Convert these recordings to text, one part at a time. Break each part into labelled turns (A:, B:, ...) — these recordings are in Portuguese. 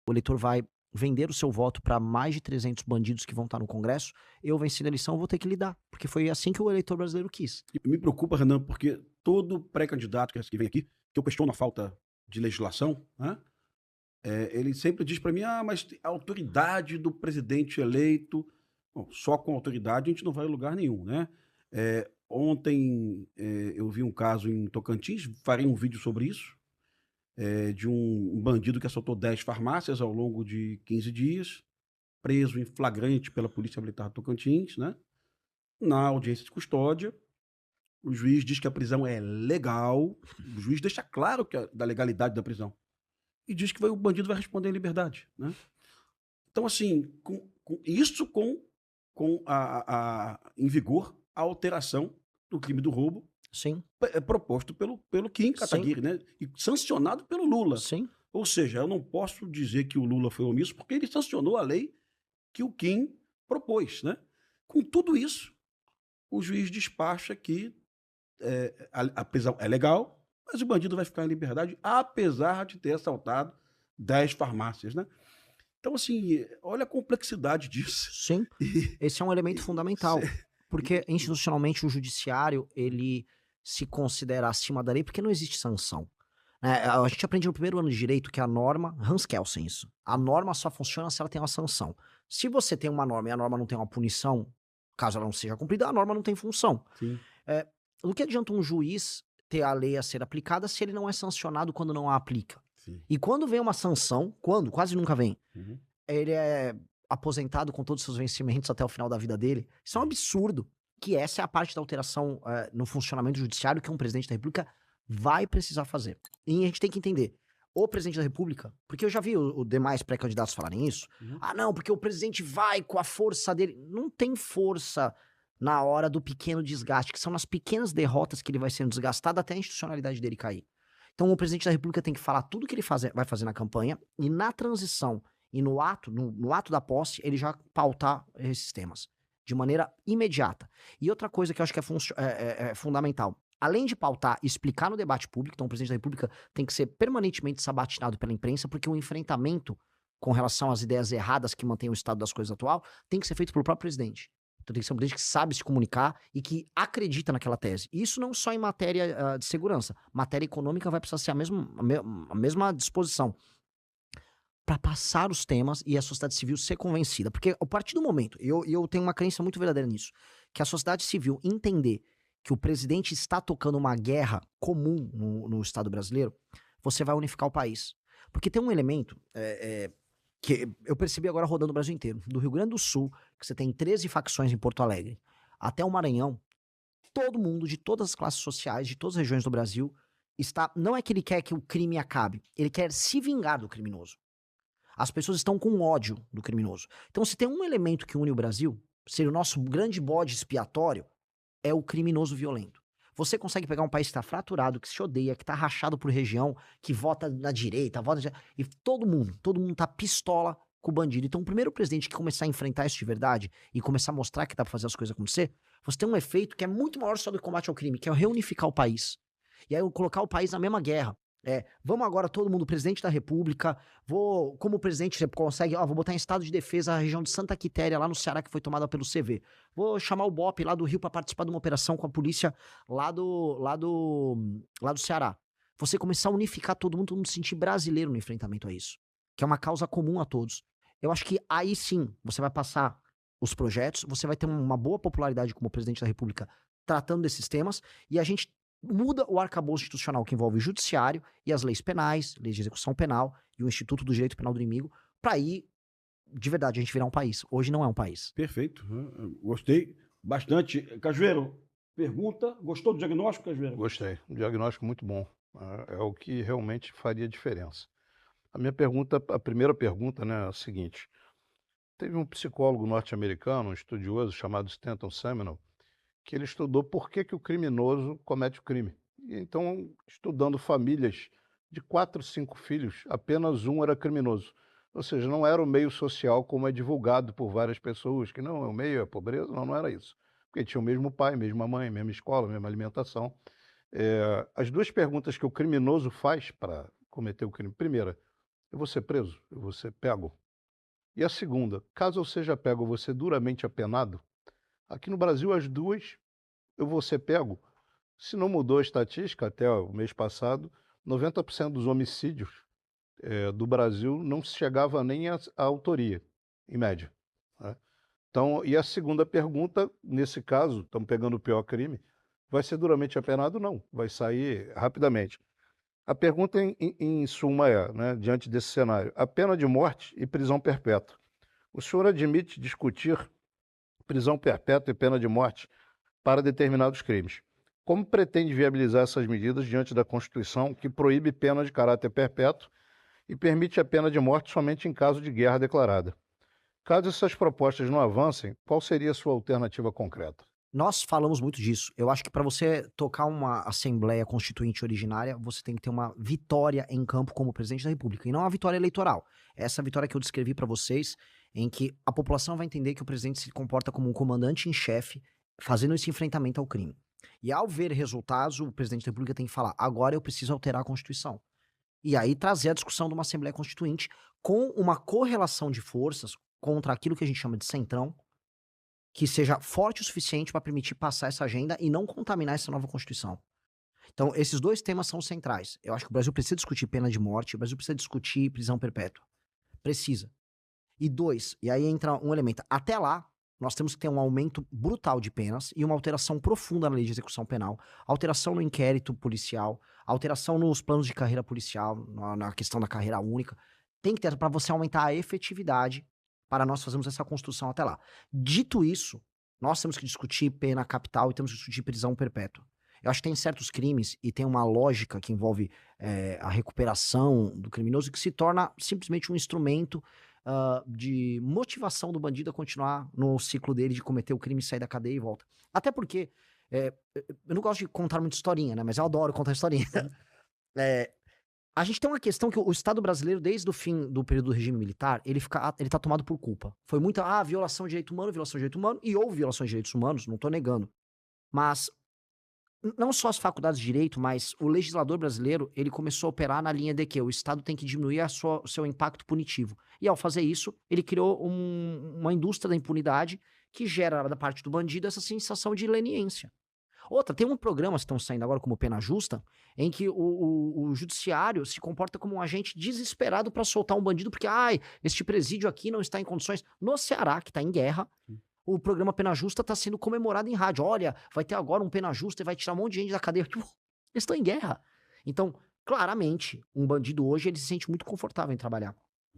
A: o eleitor vai vender o seu voto para mais de 300 bandidos que vão estar no Congresso, eu vencendo a eleição vou ter que lidar, porque foi assim que o eleitor brasileiro quis.
B: E me preocupa, Renan, porque todo pré-candidato que vem aqui, que eu questiono a falta de legislação, né, ele sempre diz para mim: "Ah, mas a autoridade do presidente eleito". Bom, só com autoridade a gente não vai a lugar nenhum, né. Ontem, eu vi um caso em Tocantins, farei um vídeo sobre isso, de um bandido que assaltou 10 farmácias ao longo de 15 dias, preso em flagrante pela Polícia Militar de Tocantins, né. Na audiência de custódia, o juiz diz que a prisão é legal, o juiz deixa claro que da legalidade da prisão, e diz que o bandido vai responder em liberdade, né. Então assim, com isso com em vigor a alteração do crime do roubo,
A: Sim,
B: proposto pelo Kim
A: sim,
B: Kataguiri, né, e sancionado pelo Lula.
A: sim,
B: Ou seja, eu não posso dizer que o Lula foi omisso, porque ele sancionou a lei que o Kim propôs, né. Com tudo isso, o juiz despacha que, a prisão é legal, mas o bandido vai ficar em liberdade, apesar de ter assaltado 10 farmácias, né. Então assim, olha a complexidade disso.
A: sim.
B: E
A: Esse é um elemento
B: e se
A: fundamental, porque institucionalmente o judiciário, ele se considera acima da lei, porque não existe sanção. A gente aprende no primeiro ano de direito que a norma, Hans Kelsen isso, a norma só funciona se ela tem uma sanção. Se você tem uma norma e a norma não tem uma punição, caso ela não seja cumprida, a norma não tem função.
B: sim.
A: Eh, do que adianta um juiz ter a lei a ser aplicada se ele não é sancionado quando não a aplica?
B: Sim.
A: E quando vem uma sanção, quando, quase nunca vem,
B: Uhum.
A: ele é aposentado com todos os seus vencimentos até o final da vida dele. Isso é um
B: Sim.
A: absurdo. Que essa é a parte da alteração, no funcionamento judiciário que um presidente da república vai precisar fazer. E a gente tem que entender, o presidente da república, porque eu já vi o demais pré-candidatos falarem isso:
B: Uhum.
A: "Ah não, porque o presidente vai com a força dele", não tem força na hora do pequeno desgaste, que são nas pequenas derrotas que ele vai sendo desgastado até a institucionalidade dele cair. Então o presidente da república tem que falar tudo que ele vai fazer na campanha, e na transição e no ato da posse, ele já pautar esses temas, de maneira imediata. E outra coisa que eu acho que é fundamental, além de pautar e explicar no debate público, então o presidente da república tem que ser permanentemente sabatinado pela imprensa, porque o enfrentamento com relação às ideias erradas que mantêm o estado das coisas atual, tem que ser feito pelo próprio presidente. Então tem que ser um presidente que sabe se comunicar e que acredita naquela tese. E isso não só em matéria, de segurança, matéria econômica vai precisar ser a mesma disposição para passar os temas e a sociedade civil ser convencida. Porque a partir do momento, eu tenho uma crença muito verdadeira nisso, que a sociedade civil entender que o presidente está tocando uma guerra comum no Estado brasileiro, você vai unificar o país. Porque tem um elemento que eu percebi agora rodando o Brasil inteiro. Do Rio Grande do Sul, que você tem 13 facções em Porto Alegre, até o Maranhão, todo mundo de todas as classes sociais, de todas as regiões do Brasil, está. Não é que ele quer que o crime acabe, ele quer se vingar do criminoso. As pessoas estão com ódio do criminoso. Então, se tem um elemento que une o Brasil, ser o nosso grande bode expiatório, é o criminoso violento. Você consegue pegar um país que está fraturado, que se odeia, que está rachado por região, que vota na direita, e todo mundo tá pistola com o bandido. Então, o primeiro presidente que começar a enfrentar isso de verdade e começar a mostrar que dá pra fazer as coisas acontecer, você tem um efeito que é muito maior só do combate ao crime, que é reunificar o país. E aí colocar o país na mesma guerra. Vamos agora todo mundo, presidente da república, como presidente você consegue, vou botar em estado de defesa a região de Santa Quitéria, lá no Ceará, que foi tomada pelo CV. Vou chamar o BOPE lá do Rio para participar de uma operação com a polícia lá do Ceará. Você começar a unificar todo mundo se sentir brasileiro no enfrentamento a isso, que é uma causa comum a todos. Eu acho que aí sim você vai passar os projetos, você vai ter uma boa popularidade como presidente da república tratando desses temas, e a gente muda o arcabouço institucional que envolve o judiciário e as leis penais, leis de execução penal e o Instituto do Direito Penal do Inimigo, para aí, de verdade, a gente virar um país. Hoje não é um país.
B: Perfeito, gostei bastante. Cajueiro, pergunta, gostou do diagnóstico, Cajueiro?
C: Gostei, um diagnóstico muito bom, é o que realmente faria diferença. A primeira pergunta, né, é a seguinte: teve um psicólogo norte-americano, um estudioso chamado Stanton Seminole, que ele estudou por que o criminoso comete o crime. E então, estudando famílias de 4, 5 filhos, apenas um era criminoso. Ou seja, não era o meio social como é divulgado por várias pessoas, que não, o meio é pobreza, não, não era isso. Porque tinha o mesmo pai, mesma mãe, mesma escola, mesma alimentação. As duas perguntas que o criminoso faz para cometer o crime. Primeira, eu vou ser preso, eu vou ser pego. E a segunda, caso eu seja pego, eu vou ser duramente apenado. Aqui no Brasil, as duas, eu vou ser pego. Se não mudou a estatística, até o mês passado, 90% dos homicídios do Brasil não se chegava nem à autoria, em média, né? Então, e a segunda pergunta, nesse caso, estamos pegando o pior crime, vai ser duramente apenado? Não, vai sair rapidamente. A pergunta, em suma, é, né, diante desse cenário, a pena de morte e prisão perpétua. O senhor admite discutir prisão perpétua e pena de morte para determinados crimes? Como pretende viabilizar essas medidas diante da Constituição, que proíbe pena de caráter perpétuo e permite a pena de morte somente em caso de guerra declarada? Caso essas propostas não avancem, qual seria a sua alternativa concreta?
A: Nós falamos muito disso. Eu acho que para você tocar uma Assembleia Constituinte originária, você tem que ter uma vitória em campo como presidente da República, e não uma vitória eleitoral. Essa vitória que eu descrevi para vocês, em que a população vai entender que o presidente se comporta como um comandante em chefe, fazendo esse enfrentamento ao crime. E ao ver resultados, o presidente da República tem que falar: agora eu preciso alterar a Constituição. E aí trazer a discussão de uma Assembleia Constituinte com uma correlação de forças contra aquilo que a gente chama de centrão, que seja forte o suficiente para permitir passar essa agenda e não contaminar essa nova Constituição. Então, esses dois temas são centrais. Eu acho que o Brasil precisa discutir pena de morte, o Brasil precisa discutir prisão perpétua. Precisa. E dois, e aí entra um elemento. Até lá, nós temos que ter um aumento brutal de penas e uma alteração profunda na lei de execução penal, alteração no inquérito policial, alteração nos planos de carreira policial, na questão da carreira única. Tem que ter para você aumentar a efetividade para nós fazermos essa construção até lá. Dito isso, nós temos que discutir pena capital e temos que discutir prisão perpétua. Eu acho que tem certos crimes e tem uma lógica que envolve a recuperação do criminoso que se torna simplesmente um instrumento de motivação do bandido a continuar no ciclo dele de cometer o crime, sair da cadeia e volta. Até porque, eu não gosto de contar muita historinha, né? Mas eu adoro contar historinha. A gente tem uma questão que o Estado brasileiro, desde o fim do período do regime militar, ele tá tomado por culpa. Foi muita, violação de direito humano, e houve violações de direitos humanos, não tô negando. Mas não só as faculdades de direito, mas o legislador brasileiro, ele começou a operar na linha de que o Estado tem que diminuir o seu impacto punitivo. E ao fazer isso, ele criou uma indústria da impunidade que gera da parte do bandido essa sensação de leniência. Outra, tem um programa que estão saindo agora como Pena Justa, em que o judiciário se comporta como um agente desesperado para soltar um bandido, porque, este presídio aqui não está em condições. No Ceará, que está em guerra, o programa Pena Justa está sendo comemorado em rádio. Olha, vai ter agora um Pena Justa e vai tirar um monte de gente da cadeia. Tipo, eles estão em guerra. Então, claramente, um bandido hoje, ele se sente muito confortável em trabalhar.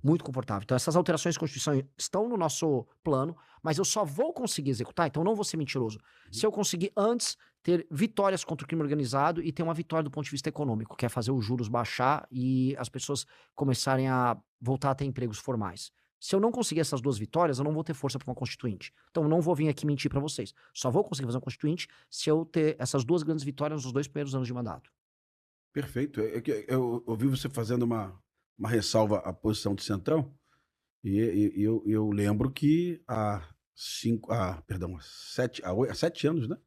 A: Muito confortável. Então, essas alterações de Constituição estão no nosso plano, mas eu só vou conseguir executar, então não vou ser mentiroso, se eu conseguir antes ter vitórias contra o crime organizado e ter uma vitória do ponto de vista econômico, que é fazer os juros baixar e as pessoas começarem a voltar a ter empregos formais. Se eu não conseguir essas duas vitórias, eu não vou ter força para uma constituinte. Então, eu não vou vir aqui mentir para vocês. Só vou conseguir fazer uma constituinte se eu ter essas duas grandes vitórias nos 2 primeiros anos de mandato.
B: Perfeito. Eu ouvi você fazendo uma ressalva à posição de centrão, e eu lembro que há 7 anos, né?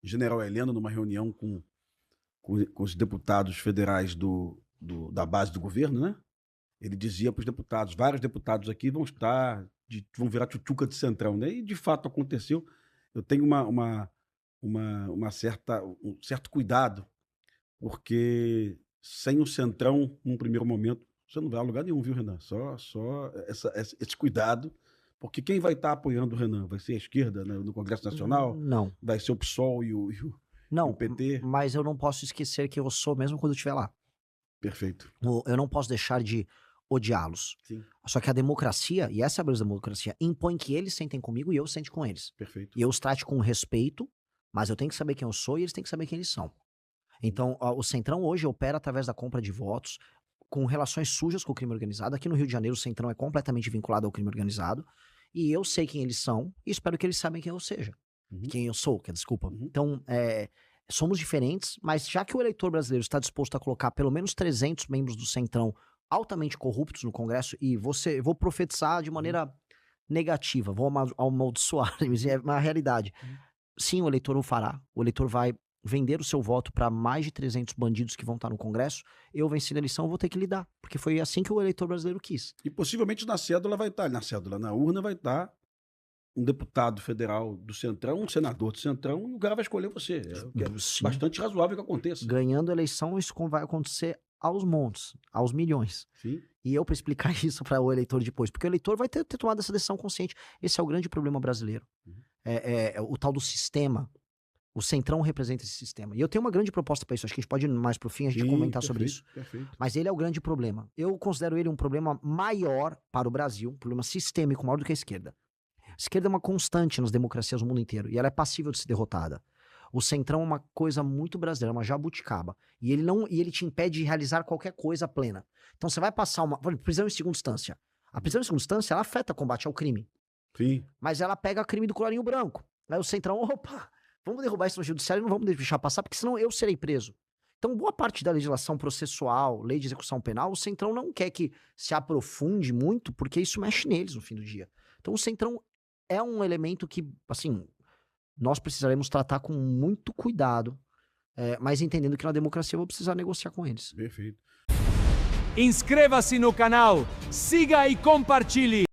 B: O general Heleno, numa reunião com os deputados federais da base do governo, né? Ele dizia para os deputados: vários deputados aqui vão vão virar tchutchuca de centrão, né? E de fato aconteceu. Eu tenho um certo cuidado, porque sem o centrão, num primeiro momento, você não vai a lugar nenhum, viu, Renan? Só esse cuidado, porque quem vai estar apoiando o Renan? Vai ser a esquerda, né, no Congresso Nacional?
A: Não.
B: Vai ser o PSOL e o PT?
A: Mas eu não posso esquecer que eu sou mesmo quando eu estiver lá.
B: Perfeito.
A: Eu não posso deixar de odiá-los.
B: Sim.
A: Só que a democracia, e essa é a beleza da democracia, impõe que eles sentem comigo e eu sente com eles.
B: Perfeito.
A: E eu os trate com respeito, mas eu tenho que saber quem eu sou e eles têm que saber quem eles são. Então, o Centrão hoje opera através da compra de votos, com relações sujas com o crime organizado. Aqui no Rio de Janeiro, o Centrão é completamente vinculado ao crime organizado. E eu sei quem eles são e espero que eles saibam quem eu seja. Quem eu sou, desculpa. Então, somos diferentes, mas já que o eleitor brasileiro está disposto a colocar pelo menos 300 membros do Centrão altamente corruptos no Congresso, e vou profetizar de maneira negativa, vou amaldiçoar, mas é uma realidade. Sim, o eleitor o fará. O eleitor vai vender o seu voto para mais de 300 bandidos que vão estar no Congresso, eu vencendo a eleição eu vou ter que lidar. Porque foi assim que o eleitor brasileiro quis.
B: E possivelmente na cédula vai estar, na urna vai estar um deputado federal do Centrão, um senador do Centrão, e o cara vai escolher você. É
A: Sim.
B: bastante razoável que aconteça.
A: Ganhando a eleição, isso vai acontecer aos montes, aos milhões.
B: Sim.
A: E eu para explicar isso para o eleitor depois, porque o eleitor vai ter tomado essa decisão consciente. Esse é o grande problema brasileiro. É o tal do sistema. O Centrão representa esse sistema. E eu tenho uma grande proposta para isso. Acho que a gente pode ir mais pro fim, a gente comentar sobre isso.
B: Perfeito.
A: Mas ele é o grande problema. Eu considero ele um problema maior para o Brasil, um problema sistêmico maior do que a esquerda. A esquerda é uma constante nas democracias do mundo inteiro e ela é passível de ser derrotada. O Centrão é uma coisa muito brasileira, uma jabuticaba. E ele te impede de realizar qualquer coisa plena. Então você vai passar prisão em segunda instância. A prisão em segunda instância, ela afeta o combate ao crime.
B: Sim.
A: Mas ela pega crime do colarinho branco. Aí o Centrão, opa, vamos derrubar isso no judiciário e não vamos deixar passar, porque senão eu serei preso. Então, boa parte da legislação processual, lei de execução penal, o Centrão não quer que se aprofunde muito, porque isso mexe neles no fim do dia. Então, o Centrão é um elemento que, assim, nós precisaremos tratar com muito cuidado, mas entendendo que na democracia eu vou precisar negociar com eles.
B: Perfeito.
D: Inscreva-se no canal, siga e compartilhe.